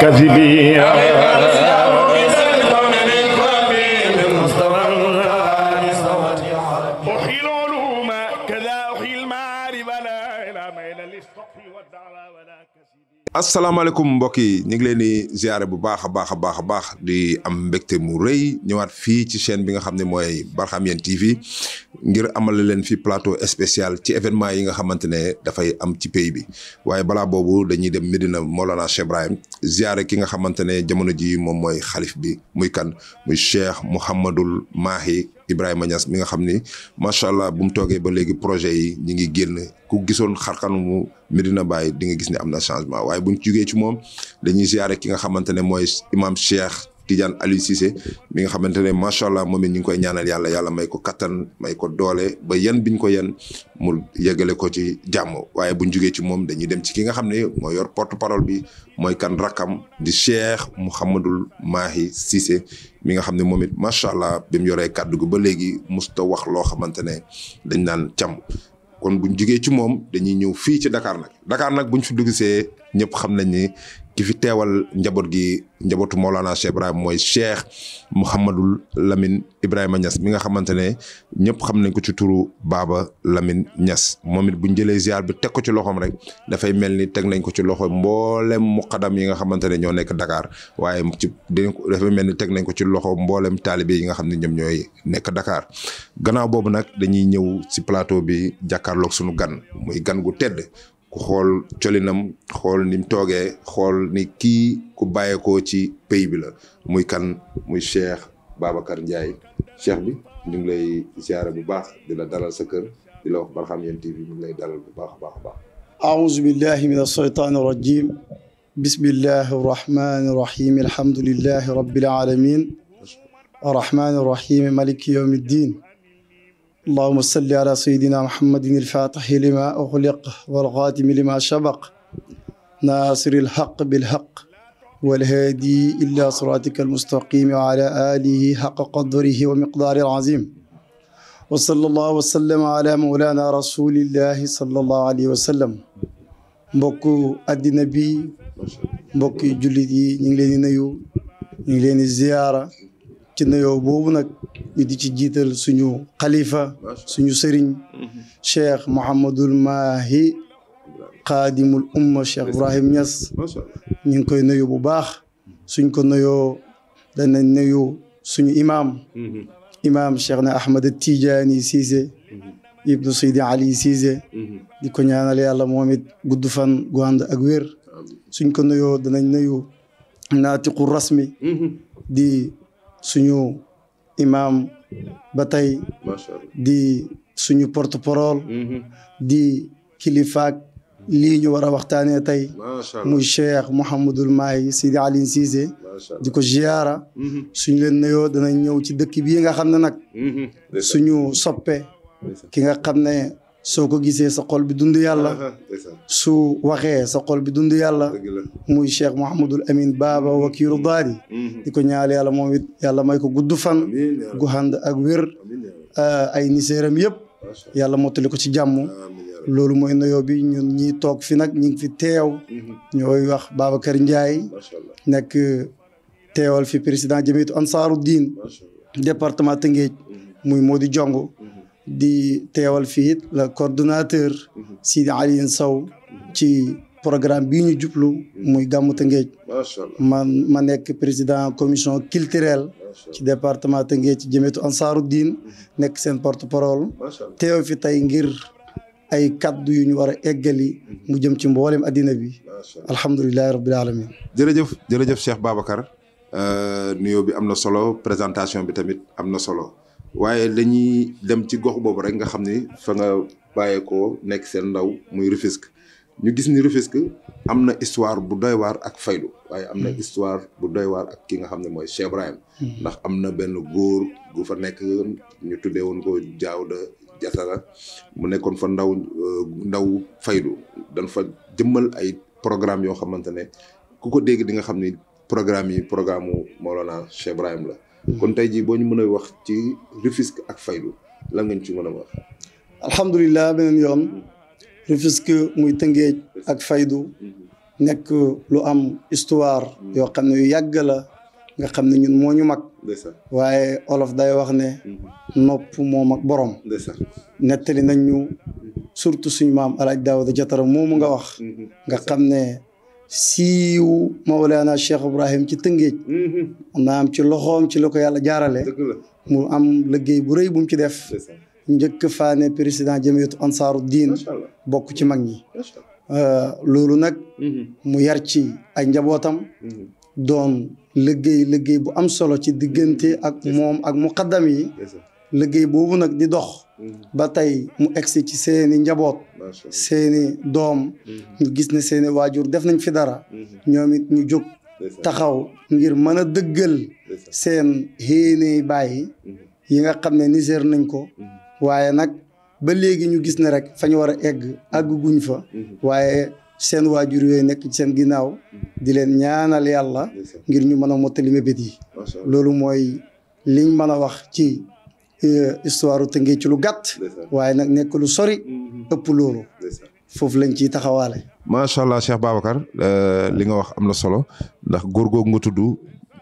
كذبي أحيي العلوم كذا أحيي المعارف لا إلى ميل للسطح والدعوى ولا كذبي. asalaamaaleykum mbokk yi ñu ngi leen di ziare bu baax a baax di am mbégte mu rëy ñëwaat fii ci chaîne bi nga xam ne mooy Barhamiennes TV ngir amal leen fi plateau spécial ci événement yi nga xamante ne dafay am ci pays bi waaye balaa boobu dañuy dem Medina Mawlana Cheikh Ibrahim ziare ki nga xamante ne jamono ji moom mooy xalif bi muy kan muy Cheikh Mouhamadul Mahi Ibrahima Niass mi nga xam ni macha allah bu mu toogee ba léegi projet yi ñi ngi génn ku gisoon xarkanamu Medina Baye di nga gis ne am na changement waaye buñ jugee ci moom dañuy ziare ki nga xamante ne mooy imam Cheikh Tidiane Aliou Cissé mi nga xamante ne macha allah moom it ñu ngi koy ñaanal yàlla may ko kattan may ko doole ba yan biñ ko yan mu yeggale ko ci jàmm waaye buñ jugee ci moom dañuy dem ci ki nga xam ne mooy yor porte parole bi mooy kan rakkam di Cheikh Mouhamadul Mahi Cissé mi nga xam ne moom it macha allah bi mu yoree kàddu gi ba léegi musta wax loo xamante ne dañ naan càmm kon buñ jugee ci moom dañuy ñëw fii ci Dakar nag buñ fi duggsee ñëpp xam nañ ni ki fi teewal njaboot gi njabootu Mawlana Cheikh Ibrahim mooy Cheikh Mouhamadul Lamine Ibrahima Niass mi nga xamante ne ñëpp xam nañ ko ci turu Baba Lamine Niass moom it buñ jëlee ziar bi teg ko ci loxoom rek dafay mel ni teg nañ ko ci loxo mboolem muqaddam yi nga xamante ne ñoo nekk Dakar waaye dafay mel ni teg nañ ko ci loxo mboolem taalibe yi nga xam ne ñoom ñooy nekk Dakar gannaaw boobu nag dañuy ñëw si plateau bi jàkkaarloog sunu gan muy gan gu tedd. ku xool colinam xool ni mu toogee xool ni kii ku bàyyeekoo ci pays bi la muy kan muy Cheikh Babacar Ndiaye Cheikh bi ñu ngi lay ziare bu baax di la dalal sa kër di la wax Barhamiennes TV ñu ngi lay dalal bu baax a baax. aouzu billahi min ashaytani rajim bismillahi rahmani rahim alhamdulillahi rabbil alamin arrahmani rahim maliki yawmi ddin اللهم صل على سيدنا محمد الفاتح لما أغلق والخاتم لما سبق ناصر الحق بالحق والهادي إلى صراطك المستقيم وعلى آله حق قدره ومقدار العظيم وصلى الله وسلم على مولانا رسول الله صلى الله عليه وسلم mbokku àddina bi mbokki jullit yi ñu ngi leen di nuyu ñu ngi leen di ziyaara ci nuyoo boobu nag ñu di ci jiital suñu xalifa suñu sëriñ Cheikh Mouhamadul Mahi xaadimul umma Cheikh Ibrahim Niass ñu ngi koy nuyu bu baax suñ ko nuyoo danañ nuyu suñu imam Cheikh na Ahmed Tidiane Cissé ibnu Seydi Ali Cissé di ko ñaanal yàlla moom it gudd fan gu ànd ak wér suñ ko nuyoo danañ nuyu naatiqu rasmi di suñu imam ba tey di suñu porte parole di kilifaak lii ñu war a waxtaanee tey muy Cheikh Mouhamadul Mahi Seydi Ali Cissé di ko ziyaara suñu leen nuyoo danañ ñëw ci dëkk bii nga xam ne nag suñu soppe ki nga xam ne soo ko gisee sa xol bi dund yàlla su waxee sa xol bi dund yàlla muy Cheikh Mouhamadul Amin Baba wakiiru daari di ko ñaale yàlla moom it yàlla may ko gudd fan gu ànd ak wér ay niseeram yëpp yàlla mottali ko ci jàmm loolu mooy nuyoo bi ñun ñi toog fi nag ñi ngi fi teew ñooy wax Babacar Ndiaye nekk teewal fi président jamiatu ansaaru diin département Tëngéej muy Mody Jong di teewal fii it le coordonnateur Sidi Aliou Sow ci programme bii ñu jublu muy gàmmu Tëngéej ma nekk président commission culturelle ci département Tëngéej ci jëmeetu ansaaru diin nekk seen porte parole teew fi tey ngir ay kaddu yu ñu war a eggali mu jëm ci mboolem addina bi alhamdulilahi rabbil alamin jërëjëf Cheikh Babacar nuyoo bi am na solo présentation bi tamit am na solo waaye dañuy dem ci gox boobu rek nga xam ni fa nga bàyyeekoo nekk seen ndaw muy Rufisque ñu gis ni Rufisque am na histoire bu doy waar ak faydu waaye am na histoire bu doy waar ak ki nga xam ne mooy Cheikh Ibrahim ndax am na benn góor gu fa nekk ñu tuddee woon ko Daawda Jatara mu nekkoon fa ndaw faydu dañ fa jëmmal ay programme yoo xamante ne ku ko dégg di nga xam ni programme mu Mawlana Cheikh Ibrahim la kon tey jii boo ñu mën a wax ci Rufisque ak faydu lan nga ñu ci mën a wax. alhamdulilah beneen yoon Rufisque muy Tëngéej ak faydu nekk lu am histoire yoo xam ne yu yàgg la nga xam ne ñun moo ñu mag waaye olof day wax ne nopp moo mag borom nettali nañ ñu surtout suñu maam alaaj Daawuda Jatara moomu nga wax nga xam ne siiw Mawlana Cheikh Ibrahim ci Tëngéej naam ci loxoom ci la ko yàlla jaarale mu am liggéey bu rëy bu mu ci def njëkk faane président jamiyatu ansaaru diin bokk ci mag ñi loolu nag mu yar ci ay njabootam doon liggéey bu am solo ci diggante ak moom ak muqaddam yi liggéey boobu nag di dox ba tey mu egsi ci seeni njaboot seeni doom ñu gis ne seeni waajur def nañ fi dara ñoom it ñu jóg taxaw ngir mën a dëggal seen xéene bàyyi yi nga xam ne niseer nañ ko waaye nag ba léegi ñu gis ne rek fa ñu war a egg àgguñ fa waaye seen waajur yooyu nekk ci seen ginnaaw di leen ñaanal yàlla ngir ñu mën a mottali mébét yi loolu mooy liñ mën a wax ci histoire Tëngéej ci lu gàtt waaye nag nekk lu sori ëpp loolu foofu lañ ciy taxawaale macha allah Cheikh Babacar li nga wax am na solo ndax góor googu nga tudd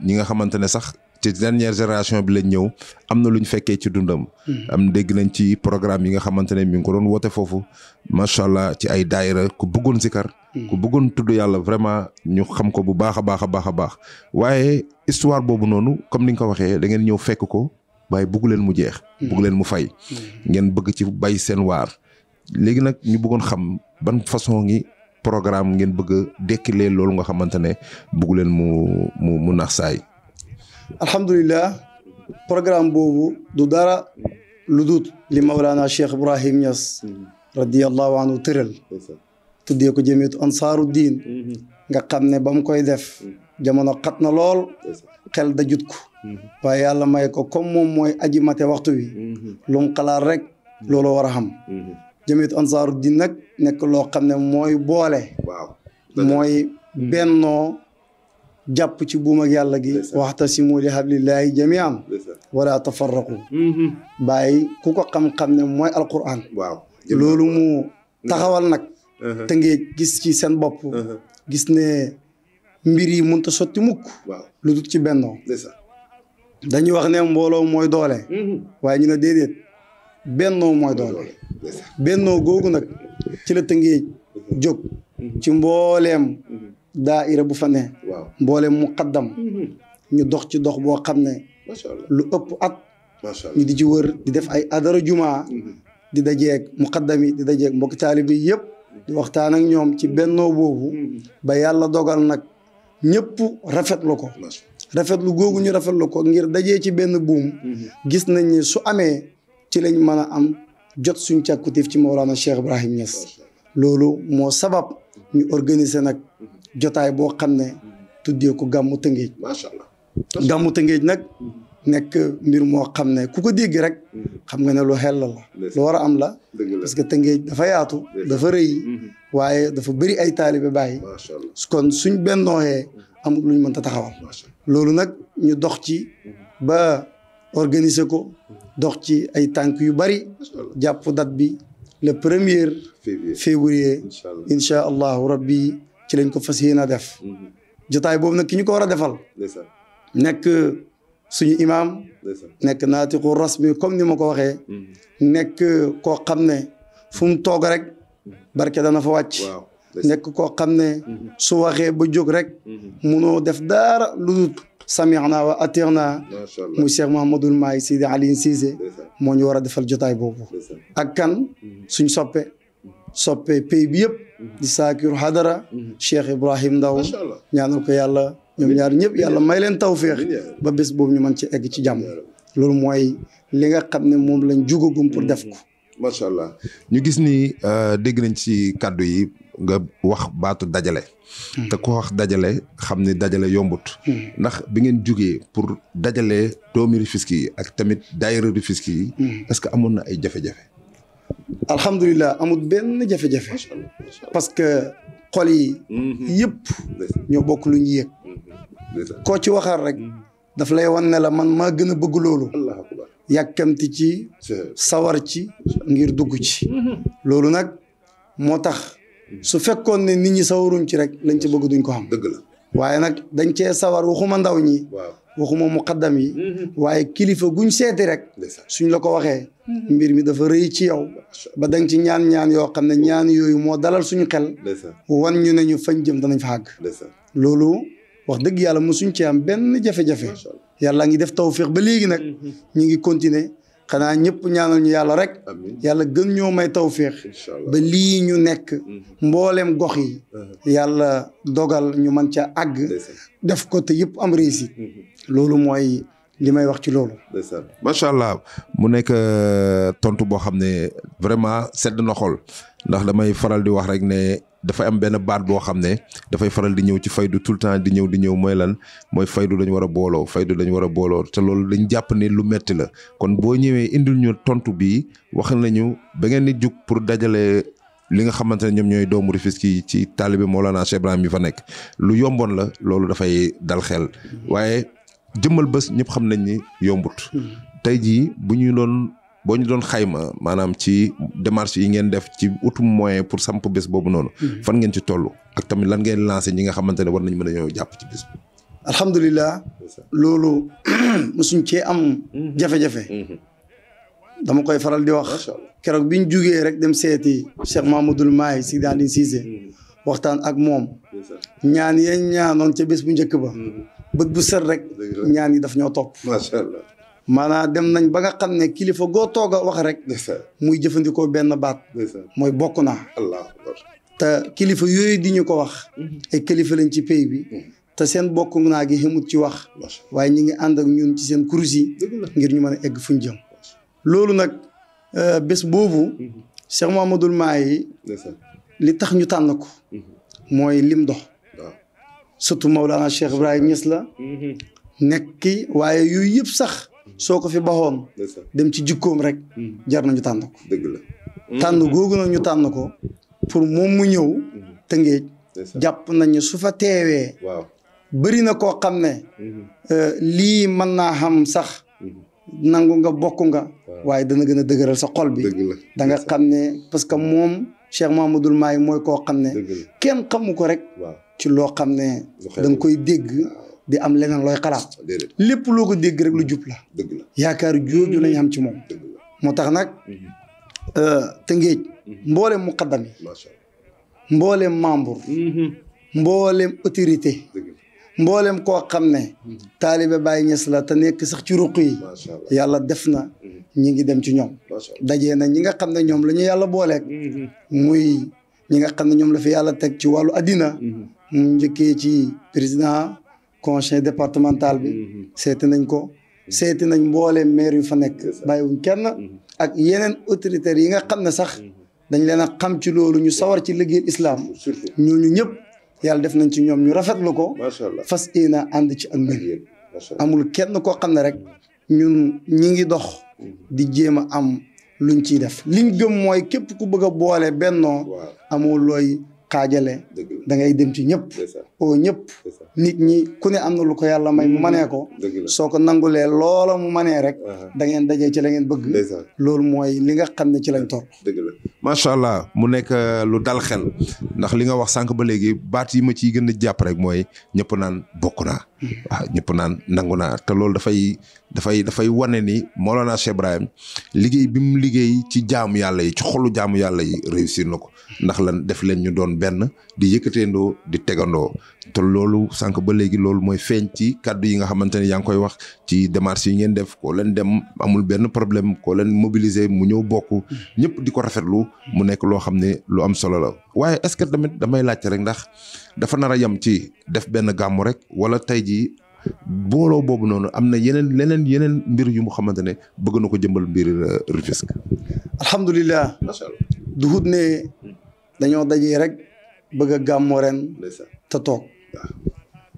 ñi nga xamante ne sax ci dernière génération bi lañ ñëw am na lu ñu fekkee ci dundam am dégg nañ ci programme yi nga xamante ne mi ngi ko doon woote foofu macha allah ci ay daayira ku bëggoon zikar ku bëggoon tudd yàlla vraiment ñu xam ko bu baax a baax a baax a baax waaye histoire boobu noonu comme ni nga ko waxee da ngeen ñëw fekk ko waaye bëggu leen mu jeex bëggu leen mu fay ngeen bëgg ci bay seen waar léegi nag ñu bëggoon xam ban façon ngi programme ngeen bëgg a dekkilee loolu nga xamante ne bëggu leen mu nax saay alhamdulilah programme boobu du dara lu dut li Mawlana Cheikh Ibrahim Niass radiyallahu anhu tëral tuddee ko jamiyatu ansaaru diin nga xam ne ba mu koy def jamono xat na lool xel dajut ko waaye yàlla may ko comme moom mooy aji mate waxtu wi lu mu xalaat rek loolu war a xam jamiyatu ansaaru diin nag nekk loo xam ne mooy boole mooy bennoo jàpp ci buum ak yàlla gi waxtasimu li hablillahi jamian wala tafarraqu bàyyi ku ko xam-xam ne mooy alquran loolu mu taxawal nag Tëngéej gis ci seen bopp gis ne mbir yi mënut a sotti mukk lu dul ci bennoo dañuy wax ne mbooloo mooy doole waaye ñu ne déedéet bennoo mooy doole bennoo googu nag ci la Tëngéej jóg ci mbooleem daaira bu fa ne mbooleem muqaddam ñu dox ci dox boo xam ne lu ëpp at ñu di ci wër di def ay adara jumaa di dajeeg muqaddam yi di dajeeg mbokk taalibe yi yëpp di waxtaan ak ñoom ci bennoo boobu ba yàlla dogal nag ñëpp rafetlu ko rafetlu googu ñu rafetlu ko ngir dajee ci benn buum gis nañ ne su amee ci lañ mën a am jot suñ càkkutéef ci Mawlana Cheikh Ibrahim Niass loolu moo sabab ñu organiser nag jotaay boo xam ne tuddee ko gàmmu Tëngéej gàmmu Tëngéej nag nekk mbir moo xam ne ku ko dégg rek xam nga ne lu xel la lu war a am la parce que Tëngéej dafa yaatu dafa rëy waaye dafa bëri ay taalibe bàyyi kon suñ bennooxee amul luñ mënta taxawal loolu nag ñu dox ci ba organiser ko dox ci ay tànk yu bari jàpp date bi le 1er février incha allahu rabbi ci lañ ko fas yéene a def jotaay boobu nag ki ñu ko war a defal nekk suñu imaam nekk naatiqu rasmi comme ni ma ko waxee nekk koo xam ne fu mu toog rek barke dana fa wàcc nekk koo xam ne su waxee ba jóg rek munoo def dara lu dul sami'na wa ati'na muy Cheikh Mouhamadoul Mahi Seydi Aliou Cissé moo ñu war a defal jotaay boobu ak kan suñ soppe pays bi yëpp di saakiru hadara Cheikh Ibrahim Ndaw ñaanal ko yàlla ñoom ñaar ñëpp yàlla may leen tawféex ba bés boobu ñu mën ci egg ci jàmm loolu mooy li nga xam ne moom lañ jugagum pour def ko macha allah ñu gis ni dégg nañ ci kàddu yi nga wax baatu dajale te ku wax dajale xam ni dajale yombut ndax bi ngeen jugee pour dajale doomi Rufisque yi ak tamit daayira Rufisque yi est-ce que amoon na ay jafe-jafe alhamdulilah amul benn jafe-jafe parce que xol yi yëpp ñoo bokk lu ñu yëg koo ci waxal rek daf lay wan ne la man maa gën a bëgg loolu yàkkamti ci sawar ci ngir dugg ci loolu nag moo tax su fekkoon ne nit ñi sawaruñ ci rek lañ ci bëgg duñ ko xam. dëgg la waaye nag dañ cee sawar waxuma ndaw ñi. waaw waxuma muqaddam yi. waaye kilifa guñ seeti rek. suñ la ko waxee. mbir mi dafa rëy ci yow. ba danga ci ñaan yoo xam ne ñaan yooyu moo dalal suñu xel. wan ñu ne ñu fañ jëm danañ fa àgg. loolu wax dëgg yàlla mosuñ ci am benn jafe-jafe. yàlla ngi def tawfiq ba léegi nag. ñu ngi continuer. xanaa ñëpp ñaanal ñu yàlla rek. yàlla gën ñoo may tawfiq. ba lii ñu nekk. mboolem gox yi. yàlla dogal ñu mën ca àgg. def ko te yëpp am réussite. loolu mooy li may wax ci loolu. macha allah mu nekk tontu boo xam ne vraiment sedd na xol ndax damay faral di wax rek ne dafay am benn baat boo xam ne dafay faral di ñëw ci faydu tout le temps di ñëw mooy lan mooy faydu dañu war a booloo faydu dañu war a booloo te loolu dañ jàpp ne lu metti la kon boo ñëwee indil ñu tontu bii wax nañu ba ngeen di jug pour dajale li nga xamante ne ñoom ñooy doomu Rufisque yi ci taalibe Mawlana Cheikh Ibrahim bi fa nekk lu yomboon la loolu dafay dal xel waaye jëmmal bés ñëpp xam nañ ni yombut tey jii boo ñu doon xayma maanaam ci démarche yi ngeen def ci utum moyen pour samp bés boobu noonu fan ngeen ci toll ak tamit lan ngeen lancé ñi nga xamante ne war nañ mën a ñëw jàpp ci bés bi. alhamdulilah loolu mosuñ cee am jafe-jafe dama koy faral di wax keroog biñ jugee rek dem seeti Cheikh Mahamadoul Mahi Seydi Aliou Cissé waxtaan ak moom ñaan yeen ñaanoon ca bés bu njëkk ba bët bu set rek ñaan yi daf ñoo topp macha allah maanaam dem nañ ba nga xam ne kilifa goo toog a wax rek muy jëfandikoo benn baat mooy bokk naa te kilifa yooyu di ñu ko wax ay kilifa lañ ci pays bi te seen bokk naa gi xamut ci wax waaye ñi ngi ànd ak ñun ci seen kurus yi ngir ñu mën a egg fuñ jëm loolu nag bés boobu Cheikh Mahamadoul Mahi li tax ñu tànn ko mooy lim dox surtout Mawlana Cheikh Ibrahim Niass la nekki waaye yooyu yëpp sax soo ko fi baxoon dem ci jikkoom rek jar nañu tànn ko dëgg la tànn googu nag ñu tànn ko pour moom mu ñëw Tëngéej jàpp nañu su fa teewee bëri na koo xam ne lii mën naa xam sax nangu nga bokk nga waaye dana gën a dëgëral sa xol bi da nga xam ne parce que moom Cheikh Mahamadoul Mahi mooy koo xam ne kenn xamu ko rek ci loo xam ne da nga koy dégg di am leneen looy xalaat lépp loo ko dégg rek lu jub la yaakaar jooju lañ xam ci moom moo tax nag Tëngéej mbooleem muqaddam yi mbooleem membre mbooleem autorité mbooleem koo xam ne taalibe Baye Niass la te nekk sax ci ruq yi yàlla def na ñi ngi dem ci ñoom dajee na ñi nga xam ne ñoom la ñu yàlla booleeg muy ñi nga xam ne ñoom la fi yàlla teg ci wàllu addina mu njëkkee ci président conseil départemental bi seeti nañ ko seeti nañ mbooleem maire yu fa nekk bàyyiwuñ kenn ak yeneen autoritaires yi nga xam ne sax dañ leen a xam ci loolu ñu sawar ci liggéey islam ñooñu ñëpp yàlla def nañ ci ñoom ñu rafetlu ko fas yéene ànd ci ak ñun amul kenn koo xam ne rek ñun ñi ngi dox di jéem a am luñ ciy def liñ gëm mooy képp ku bëgg a boole bennoo amul looy xaajale da ngay dem ci ñëpp oo ñëpp nit ñi ku ne am na lu ko yàlla may mu manee ko soo ko nangulee loola mu manee rek da ngeen dajee ci la ngeen bëgg loolu mooy li nga xam ne ci lañ topp macha allah mu nekk lu dal xel ndax li nga wax sànq ba léegi baat yi ma ciy gën a jàpp rek mooy ñëpp naan bokk naa waaw ñëpp naan nangu naa te loolu dafay wane ni Mawlana Cheikh Ibrahim liggéey bi mu liggéey ci jaamu yàlla yi ci xolu jaamu yàlla yi réussir na ko ndax lan def leen ñu doon benn di yëkkateendoo di tegandoo te loolu sànq ba léegi loolu mooy feeñ ci kàddu yi nga xamante ne yaa ngi koy wax ci démarche yi ngeen def koo leen dem amul benn problème koo leen mobiliser mu ñëw bokk ñëpp di ko rafetlu mu nekk loo xam ne lu am solo la waaye est-ce que tamit damay laajte rek ndax dafa nar a yem ci def benn gàmmu rek wala tey jii booloo boobu noonu am na yeneen mbir yu mu xamante ne bëgg na ko jëmbal mbir Rufisque. alhamdulilah. macha allah duhut ne dañoo dajee rek bëgg a gàmmu ren. te toog.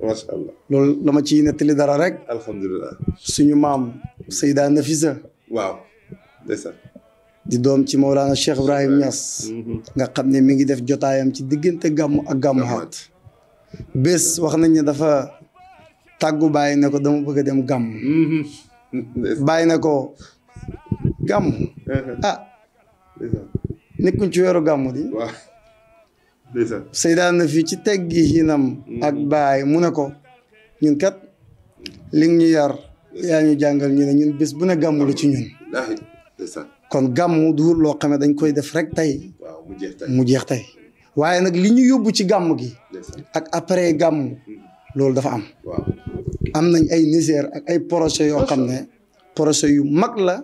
macha allah loolu la ma ciy nettali dara rek. alhamdulilah. suñu maam Seyda Nafisa. waaw. ndeysaan. di doom ci Mawlana Cheikh Ibrahim Niass. nga xam ne mi ngi def jotaayam ci diggante gàmmu ak gàmmu xaat. bés wax nañ ne dafa tàggu bàyyi ne ko dama bëgg a dem gàmm. bàyyi ne ko gàmm. nekkuñ ci weeru gàmm di. Seydaan na fi ci teggi hinam ak baay mu ne ko ñun kat li ñu yar yaa ñu jàngal ñu ne ñun bés bu ne gàmmu la ci ñun kon gàmmu du loo xam ne dañ koy def rek tey mu jeex tey waaye nag li ñu yóbbu ci gàmm gi ak après gàmm loolu dafa am nañ ay niseer ak ay projet yoo xam ne projet yu mag la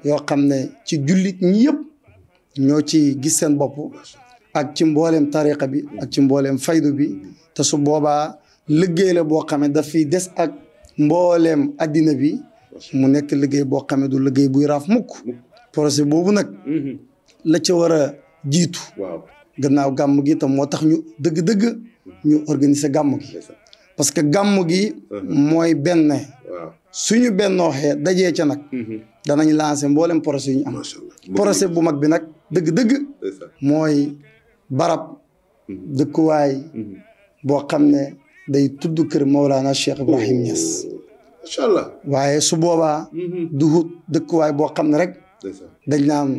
yoo xam ne ci jullit ñi yëpp ñoo ci gis seen bopp ak ci mbooleem tariqa bi ak ci mbooleem faydu bi te su boobaa liggéey la boo xam ne daf fiy des ak mbooleem addina bi mu nekk liggéey boo xam ne du liggéey buy raaf mukk projet boobu nag la ca war a jiitu gannaaw gàmm gi tam moo tax ñu dëgg-dëgg ñu organiser gàmm gi parce que gàmm gi mooy benn suñu bennooxee dajee ca nag danañ lancer mboolem projet yu ñu am projet bu mag bi nag dëgg-dëgg mooy barab dëkkuwaay boo xam ne day tudd kër Mawlana Cheikh Ibrahim Niass macha allah waaye su boobaa duhut dëkkuwaay boo xam ne rek dañ naan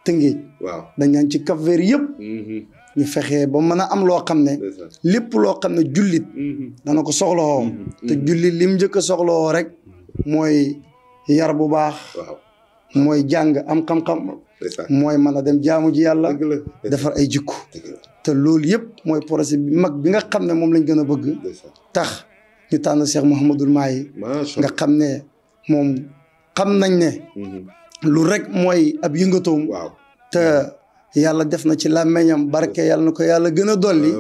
Tëngéej dañ naan ci Cap-Vert yëpp ñu fexee ba mën a am loo xam ne lépp loo xam ne jullit dana ko soxlawoo te jullit lim njëkk a soxlawoo rek mooy yar bu baax mooy jàng am xam-xam mooy mën a dem jaamu ji yàlla defar ay jikko te loolu yëpp mooy projet bi mag bi nga xam ne moom lañ gën a bëgg tax ñu tànn Cheikh Mouhamadoul Mahi nga xam ne moom xam nañ ne lu rek mooy ab yëngatoom te yàlla def na ci làmmeñam barke yàlla na ko yàlla gën a dolli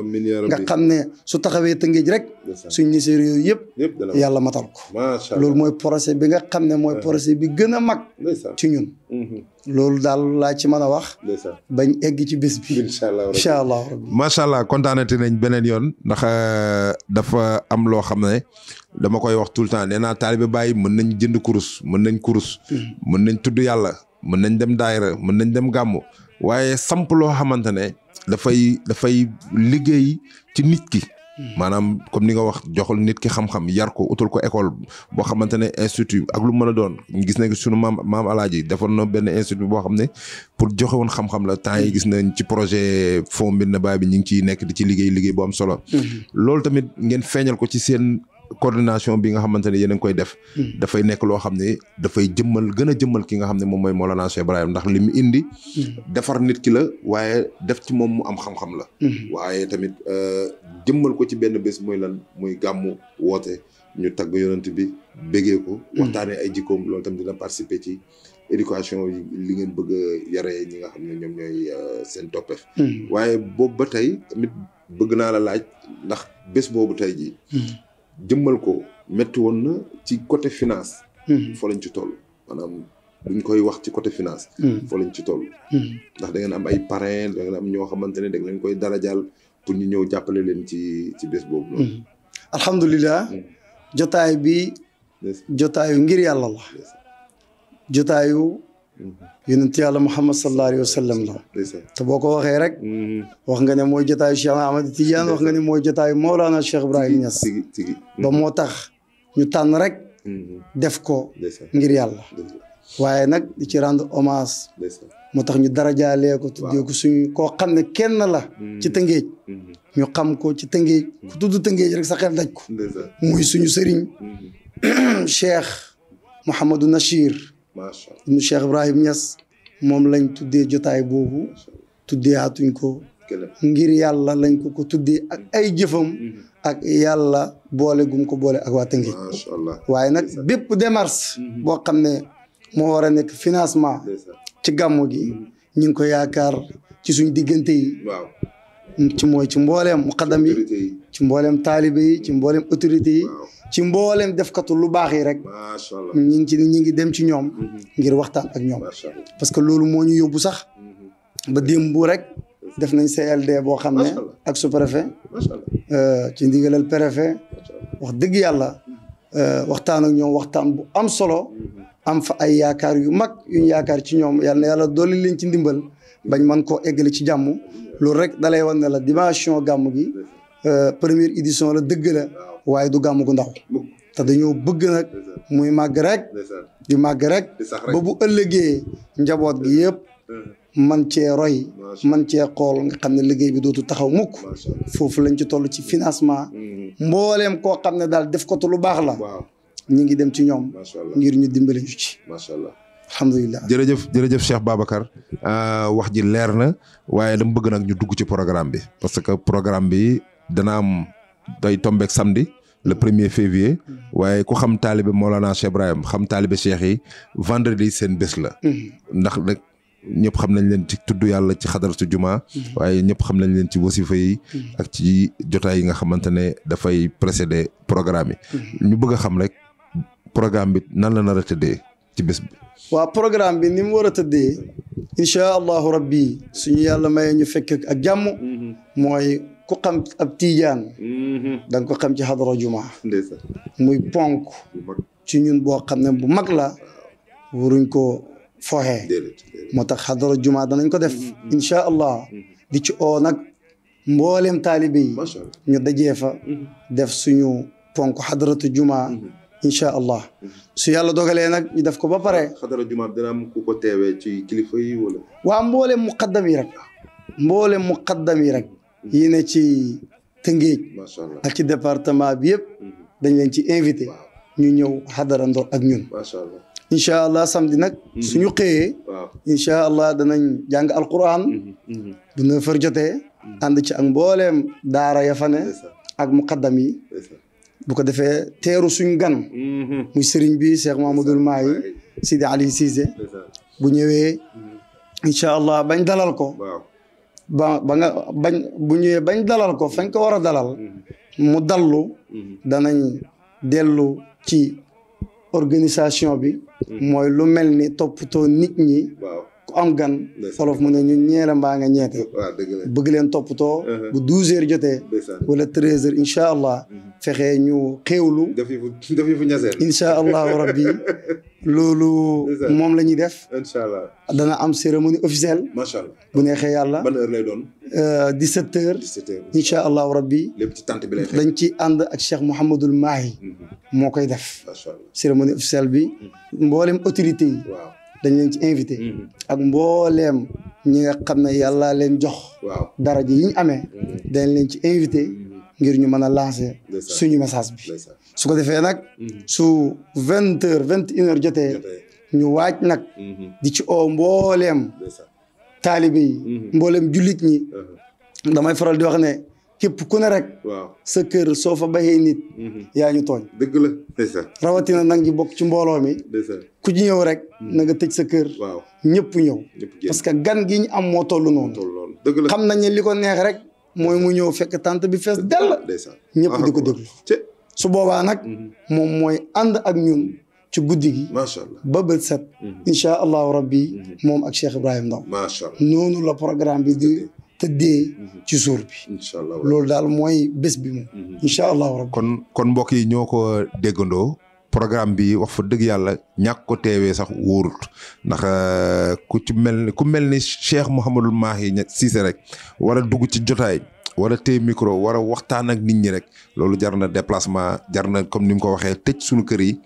nga xam ne su taxawee Tëngéej rek suñ niseer yooyu yëpp yàlla matal ko loolu mooy projet bi nga xam ne mooy projet bi gën a mag ci ñun loolu daal laa ci mën a wax bañ egg ci bés bi incha allah rabbi macha allah kontaanati nañ beneen yoon ndax dafa am loo xam ne dama koy wax tout le temps nee naa taalibe Baay mën nañ jënd kurus mën nañ tudd yàlla mën nañ dem daayira mën nañ dem gàmmu waaye samp loo xamante ne dafay liggéey ci nit ki maanaam comme ni nga wax joxal nit ki xam-xam yar ko utal ko école boo xamante ne institut ak lu mën a doon gis nañ sunu maam alaaji defoon na benn institut boo xam ne pour joxe woon xam-xam la temps yi gis nañ ci projet Fond Médina Baye bi ñu ngi ciy nekk di ci liggéey bu am solo loolu tamit ngeen feeñal ko ci seen coordination bi nga xamante ne yéen a ngi koy def dafay nekk loo xam ne dafay gën a jëmmal ki nga xam ne moom mooy Mawlana Cheikh Ibrahim ndax li mu indi defar nit ki la waaye def ci moom mu am xam-xam la waaye tamit jëmmal ko ci benn bés mooy lan muy gàmmu woote ñu tagg yonent bi bégee ko waxtaanee ay jikkoom loolu tamit dina participer ci éducation yi li ngeen bëgg a yaree ñi nga xam ne ñoom ñooy seen toppeef waaye boobu ba tey tamit bëgg naa la laaj ndax bés boobu tey ji jëmmal ko métti woon na ci côté finance foo lañ ci toll maanaam buñ koy wax ci côté finance foo lañ ci toll ndax da ngeen am ay parrain da ngeen am ñoo xamante ne da ngeen koy darajaal pour ñu ñëw jàppale leen ci bés boobu noonu alhamdulilah jotaay bi jotaayu ngir yàlla la jotaayu yonent yàlla Muhammad sallallahu alayhi wa sallam la te boo ko waxee rek wax nga ne mooy jotaayu Cheikh Ahmad Tidiane wax nga ne mooy jotaayu Mawlana Cheikh Ibrahim Niass ba moo tax ñu tànn rek def ko ngir yàlla waaye nag di ci rendre hommage moo tax ñu darajaalee ko tuddee ko suñu koo xam ne kenn la ci Tëngéej ñu xam ko ci Tëngéej ku tudd Tëngéej rek sa xel daj ko muy suñu sëriñ Cheikh Mouhamadou Nachir ibnu Cheikh Ibrahim Niass moom lañ tuddee jotaay boobu tuddee atuñ ko ngir yàlla lañ ko tuddee ak ay jëfam ak yàlla boole gum ko boole ak waa Tëngéej waaye nag bépp démarche boo xam ne moo war a nekk financement ci gàmmu gi ñu ngi ko yaakaar ci suñ diggante yi ci mbooleem muqaddam yi ci mbooleem taalibe yi ci mbooleem autorité yi ci mbooleem defkatu lu baax yi rek ñi ngi dem ci ñoom ngir waxtaan ak ñoom parce que loolu moo ñu yóbbu sax ba démb rek def nañ CLD boo xam ne ak sous-préfet ci ndigalal préfet wax dëgg yàlla waxtaan ak ñoom waxtaan bu am solo am fa ay yaakaar yu mag yuñ yaakaar ci ñoom yal na yàlla dolli leen ci ndimbal bañ mën koo eggale ci jàmm loolu rek dalay wan ne la dimension gàmm gi première édition la dëgg la waaye du gàmm gu ndaw te dañoo bëgg nag muy màgg rek di màgg rek ba bu ëllëgee njaboot gi yëpp man cee roy man cee xool nga xam ne liggéey bi dootu taxaw mukk foofu lañ ci toll ci financement mbooleem koo xam ne daal def ko tu lu baax la ñu ngi dem ci ñoom ngir ñu dimbale ñu ci macha allah alhamdulilah jërëjëf Cheikh Babacar wax ji leer na waaye dama bëgg nag ñu dugg ci programme bi parce que programme bi dana am day tombeek samedi le 1er février waaye ku xam taalibe Mawlana Cheikh Ibrahim xam taalibe Cheikh yi vendredi seen bés la ndax nag ñëpp xam nañ leen ci tudd yàlla ci xadaratu juma waaye ñëpp xam nañ leen ci wasifa yi ak ci jotaay yi nga xamante ne dafay précéder programme yi ñu bëgg a xam rek programme bi nan la nar a tëddee ci bés bi waaw programme bi ni mu war a tëddee incha allahu rabbi suñu yàlla mayee ñu fekk ak jàmm mooy ku xam ab tiijaan da nga ko xam ci xadara juma muy ponk ci ñun boo xam ne bu mag la waruñ ko foxee moo tax xadara juma danañ ko def incha allah di ci oo nag mbooleem taalibe yi ñu dajee fa def suñu ponk xadaratu juma incha allah su yàlla dogalee nag ñu def ko ba pare xadara juma dina am ku ko teewee ci kilifa yi wala waa mbooleem muqaddam yi rek yi ne ci Tëngéej ak ci département bi yëpp dañ leen ci invité ñu ñëw xadara ndoor ak ñun incha allah samedi nag suñu xëyee incha allah danañ jàng alquran bu 9h jotee ànd ci ak mbooleem daara ya fa ne ak muqaddam yi bu ko defee teeru suñ gan muy sëriñ bi Cheikh Mahamadoul Mahi Sidi Ali Cissé bu ñëwee incha allah bañ dalal ko bu ñëwee bañ dalal ko fañ ko war a dalal mu dallu danañ dellu ci organisation bi mooy lu mel ni toppatoo nit ñi ku am gan xolof mu ne ñu ñeela mbaa nga ñeete bëgg leen toppatoo bu 12h jotee wala 13h incha allah fexe ñu xéewlu def yi fu ñaseen incha allahu rabbi loolu moom la ñuy def incha allah dana am cérémonie officielle macha allah bu neexee yàlla ban heure lay doon 17h incha allahu rabbi lépp ci tànt bi lay dañ ci ànd ak Cheikh Mouhamadoul Mahi moo koy def cérémonie officielle bi mbooleem autorité yi dañ leen ci invité ak mbooleem ñi nga xam ne yàlla leen jox daraja yi ñu amee dañ leen ci invité ngir ñu mën a lancer suñu message bi su ko defee nag su 20h 21h jotee ñu waaj nag di ci oo mbooleem taalibe yi mbooleem jullit ñi damay faral di wax ne képp ku ne rek sa kër soo fa baxee nit yaa ñu tooñ dëgg la rawatina nag ñu bokk ci mbooloo mi ku ci ñëw rek na nga tëj sa kër ñëpp ñëw parce que gan gi ñu am moo toll noonu xam nañ ne li ko neex rek mooy mu ñëw fekk tànt bi fees dell ñëpp di ko déglu su boobaa nag moom mooy ànd ak ñun ci guddi gi ba bët set incha allahu rabbi moom ak Cheikh Ibrahim Ndaw noonu la programme bi di tëddee ci jour bi incha allah loolu daal mooy bés bi moom incha allahu rabbi kon mbokk yi ñoo ko déggandoo programme bi wax fa dëgg yàlla ñàkk ko teewee sax wóorut ndax ku mel ni Cheikh Mouhamadoul Mahi Cissé rek war a dugg ci jotaay war a téye micro war a waxtaan ak nit ñi rek loolu jar na déplacement jar na comme ni mu ko waxee tëj suñu kër yi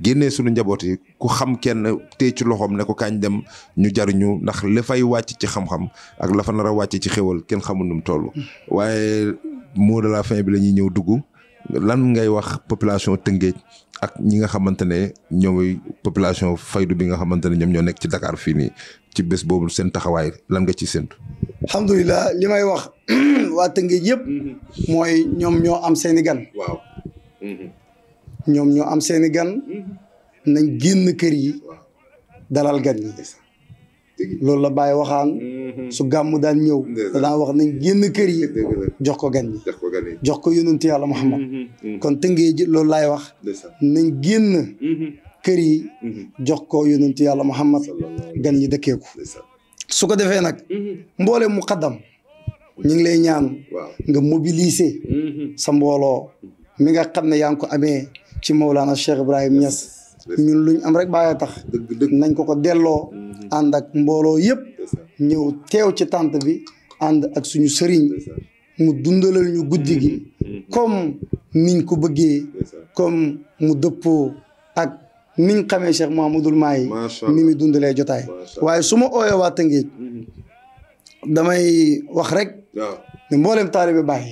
génnee suñu njaboot yi ku xam kenn téye ci loxoom ne ko kañ dem ñu jariñu ndax la fay wàcc ci xam-xam ak la fa nar a wàcc ci xéwal kenn xamul nu mu toll. waaye mot de la fin bi la ñuy ñëw dugg lan ngay wax population Tëngéej ak ñi nga xamante ne ñooy population faydu bi nga xamante ne ñoom ñoo nekk ci Dakar fii nii ci bés boobu seen taxawaay lan nga ci séntu. alhamdulilah li may wax waa Tëngéej yëpp mooy ñoom ñoo am seeni gan. waaw. ñoom ñoo am seeni gan nañ génn kër yi dalal gan yi loolu la Baye waxaan su gàmmu daan ñëw daan wax nañ génn kër yi jox ko gan yi jox ko yonentu yàlla Muhammad kon Tëngéej loolu laay wax nañ génn kër yi jox ko yonentu yàlla Muhammad gan yi dëkkeeku su ko defee nag mboole muqaddam ñu ngi lay ñaan nga mobiliser sa mbooloo mi nga xam ne yaa ngi ko amee ci Mawlana Cheikh Ibrahim Niass ñun luñ am rek bàyyi tax nañ ko delloo ànd ak mbooloo yëpp ñëw teew ci tànt bi ànd ak suñu sëriñ mu dundalal ñu guddi gi comme niñ ko bëggee comme mu dëppoo ak niñ xamee Cheikh Mouhamadoul Mahi ni muy dundalee jotaay waaye su ma ooyee waa Tëngéej damay wax rek ne mboolem taalibe Baay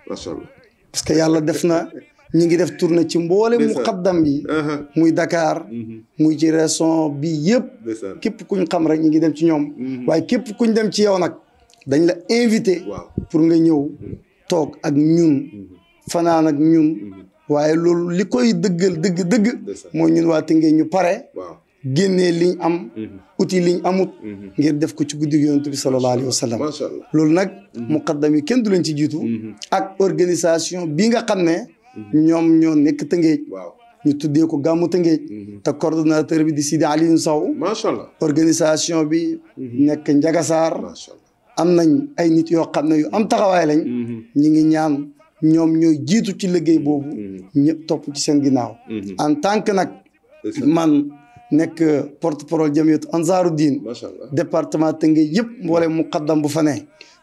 macha allah parce que yàlla def na ñi ngi def tournée ci mboolem muqaddam yi muy Dakar muy ci région bi yëpp képp kuñ xam rek ñi ngi dem ci ñoom waaye képp kuñ dem ci yow nag dañ la invité pour nga ñëw toog ak ñun fanaan ak ñun waaye loolu li koy dëggal dëgg mooy ñun waa Tëngéej ñu pare génnee liñ am uti liñ amut ngir def ko ci guddi yonent bi sallallahu alayhi wa sallam loolu nag muqaddam yi kenn du leen ci jiitu ak organisation bi nga xam ne ñoom ñoo nekk Tëngéej ñu tuddee ko gàmmu Tëngéej te coordonnateur bi di Sidi Aliou Sow macha allah organisation bi nekk Njagasaar am nañ ay nit yoo xam ne yu am taxawaay lañ ñi ngi ñaan ñoom ñooy jiitu ci liggéey boobu ñëpp topp ci seen ginnaaw en tant que nag man nekk porte-parole jamiyatu Ansaaru Diin département Tëngéej yëpp mboole muqaddam bu fa ne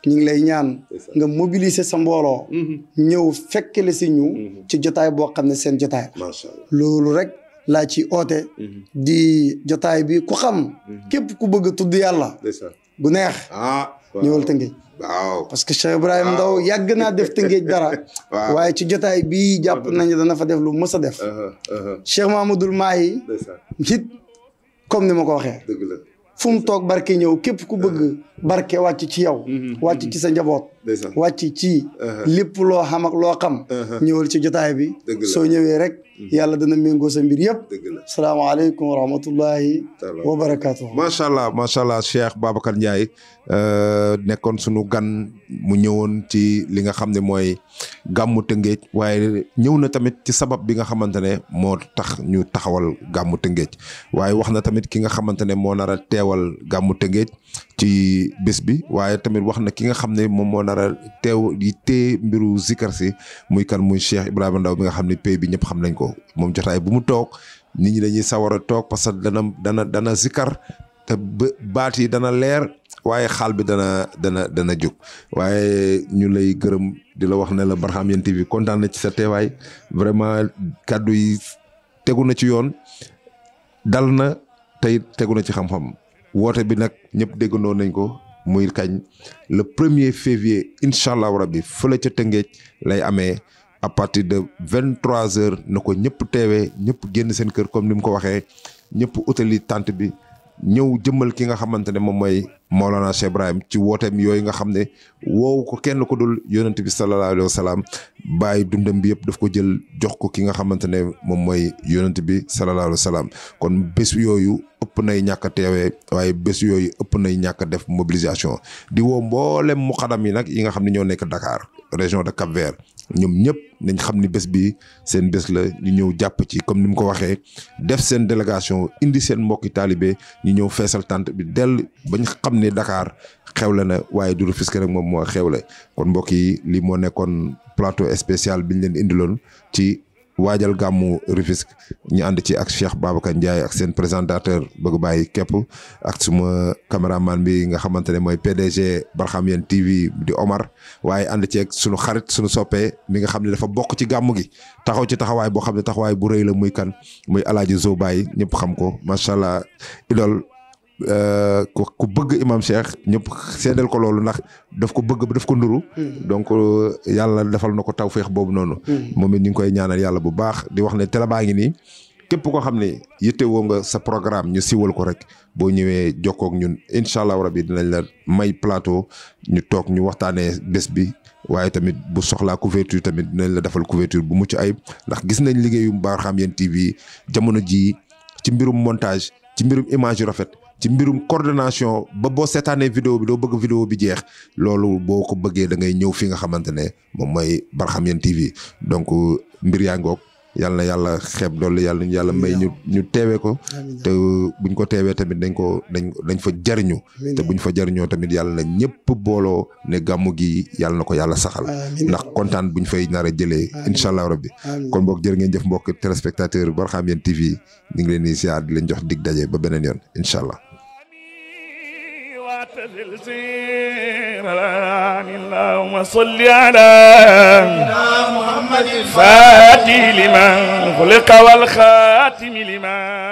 ñu ngi lay ñaan nga mobiliser sa mbooloo ñëw fekkele si ñu ci jotaay boo xam ne seen jotaay loolu rek laa ci oote di jotaay bi ku xam képp ku bëgg a tudd yàlla bu neex ñëwal Tëngéej parce que Cheikh Ibrahima Ndaw yàgg naa def Tëngéej dara waaye ci jotaay bii jàpp nañu dana fa def lu mës a def Cheikh Mouhamadoul Mahi it comme ni ma ko waxee fu mu toog barke ñëw képp ku bëgg barke wàcc ci yow wàcc ci sa njaboot wàcc ci lépp loo xam ak loo xam ñëwal ci jotaay bi soo ñëwee rek yàlla dana méngoo sa mbir yëpp salaamaaleykum wa rahmatullahi wa barakaatu. macha allah Cheikh Babacar Ndiaye nekkoon sunu gan mu ñëwoon ci li nga xam ne mooy gàmmu Tëngéej waaye ñëw na tamit ci sabab bi nga xamante ne moo tax ñu taxawal gàmmu Tëngéej waaye wax na tamit ki nga xamante ne moo nar a teewal gàmmu Tëngéej ci bés bi waaye tamit wax na ki nga xam ne moom moo nar a teew di tee mbiru zikar si muy kan muy Cheikh Ibrahima Ndaw bi nga xam ne pays bi ñëpp xam nañ ko moom jotaay bu mu toog nit ñi dañuy sawar a toog parce que dana zikar te baat yi dana leer waaye xaal bi dana jóg waaye ñu lay gërëm di la wax ne la Barhamiennes TV kontaan na ci sa teewaay vraiment kàddu yi tegu na ci yoon dal na tey tegu na ci xam-xam woote bi nag ñëpp déggandoo nañ ko muy kañ le 1er février incha allahu rabbi fële ca Tëngéej lay amee à partir de 23h na ko ñëpp teewee ñëpp génn seen kër comme ni mu ko waxee ñëpp utali tànt bi ñëw jëmmal ki nga xamante ne moom mooy Mawlana Cheikh Ibrahim ci wooteem yooyu nga xam ne woowu ko kenn ko dul yonent bi sallallahu alayhi wa sallam bàyyi dundam bi yëpp daf ko jël jox ko ki nga xamante ne moom mooy yonent bi sallallahu alayhi wa sallam kon bés yooyu ëpp nay ñàkk a teewee waaye bés yooyu ëpp nay ñàkk a def mobilisation di woo mboolem muqaddam yi nag yi nga xam ne ñoo nekk Dakar région de Cap-Vert ñoom ñëpp nañ xam ni bés bi seen bés la ñu ñëw jàpp ci comme ni mu ko waxee def seen délégation indi seen mbokki taalibe ñu ñëw feesal tànt bi dell bañ xam ne Dakar xewle na waaye du Rufisque rek moom moo xewle kon mbokk yi lii moo nekkoon plateau spécial biñ leen indiloon ci waajal gàmmu Rufisque ñu ànd ci ak Cheikh Babacar Ndiaye ak seen présentateur bëgg bàyyi képp ak suma caméraman bi nga xamante ne mooy PDG Barhamiennes TV di Omar waaye ànd ci ak sunu xarit sunu soppee mi nga xam ne dafa bokk ci gàmmu gi taxaw ci taxawaay boo xam ne taxawaay bu rëy la muy kan muy Alaaji Zo Baye ñëpp xam ko macha allah idole ku bëgg imam Cheikh ñëpp seedeel ko loolu ndax daf ko bëgg daf ko nduru donc yàlla defal na ko tawféex boobu noonu moom it ñu ngi koy ñaanal yàlla bu baax di wax ne télé baa ngi nii képp koo xam ne yittewoo nga sa programme ñu siwal ko rek boo ñëwee jokkook ñun incha allah rabi dinañ la may plateau ñu toog ñu waxtaanee bés bi waaye tamit bu soxlaa couverture tamit dinañ la defal couverture bu mucc ayib ndax gis nañ liggéeyu Barhamiennes TV jamono jii ci mbirum montage ci mbirum image yu rafet ci mbirum coordination ba boo seetaanee vidéo bi doo bëgg vidéo bi jeex loolu boo ko bëggee da ngay ñëw fi nga xamante ne moom mooy Barhamiennes TV donc mbir yaa ngoog yàlla na yàlla xeeb doole yàlla may ñu teewee ko te buñ ko teewee tamit dañ fa jariñu te buñ fa jariñoo tamit yàlla na ñëpp booloo ne gàmmu gi yàlla na ko yàlla saxal ndax kontaan buñ fay nar a jëlee incha allah rabbi kon boog jërë ngeen jëf mbokk téléspectateur Barhamiennes TV ñu ngi leen di ziar di leen jox dig daje ba beneen yoon incha allah اللهم صل على محمد الفاتح لمن خلق والخاتم الخاتم لما